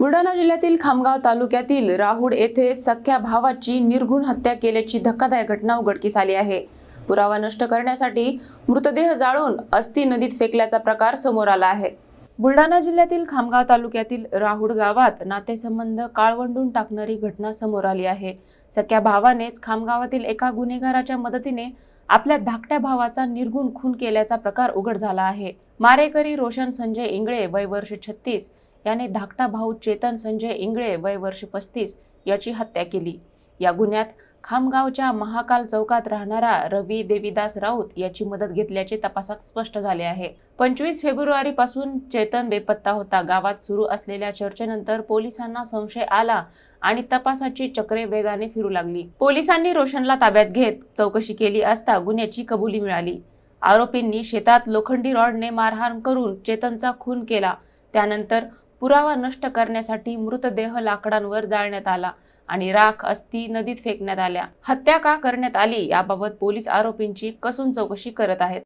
बुलढाणा जिल्ह्यातील खामगाव तालुक्यातील राहुड येथे सख्या भावाची निर्घृण हत्या केल्याची धक्कादायक घटना उघडकीस आली आहे। पुरावा नष्ट करण्यासाठी मृतदेह जाळून अस्थि नदीत फेकल्याचा प्रकार समोर आला आहे। बुलढाणा जिल्ह्यातील खामगाव तालुक्यातील राहुड गावात नातेसंबंध काळवंडून टाकणारी घटना समोर आली आहे। सख्या भावानेच खामगावातील एका गुन्हेगाराच्या मदतीने आपल्या धाकट्या भावाचा निर्घृण खून केल्याचा प्रकार उघड झाला आहे। मारेकरी रोशन संजय इंगळे वय वर्ष 36 याने धाकटा भाऊ चेतन संजय इंगळे वय वर्ष 35 याची हत्या केली। या गुन्ह्यात खामगावच्या महाकाल चौकात राहणारा रवी देवीदास राऊत याची मदत घेतल्याचे तपासात स्पष्ट झाले आहे। 25 फेब्रुवारी पासून चेतन बेपत्ता होता। गावात सुरू असलेल्या चर्चेनंतर पोलिसांना संशय आला आणि तपासाची चक्रे वेगाने फिरू लागली। पोलिसांनी रोशनला ताब्यात घेत चौकशी केली असता गुन्ह्याची कबुली मिळाली। आरोपींनी शेतात लोखंडी रॉडने मारहाण करून चेतनचा खून केला। त्यानंतर पुरावा नष्ट करण्यासाठी मृतदेह लाकडांवर जाळण्यात आला आणि राख अस्थि नदीत फेकण्यात आल्या। हत्या का करण्यात आली याबाबत पोलीस आरोपींची कसून चौकशी करत आहेत।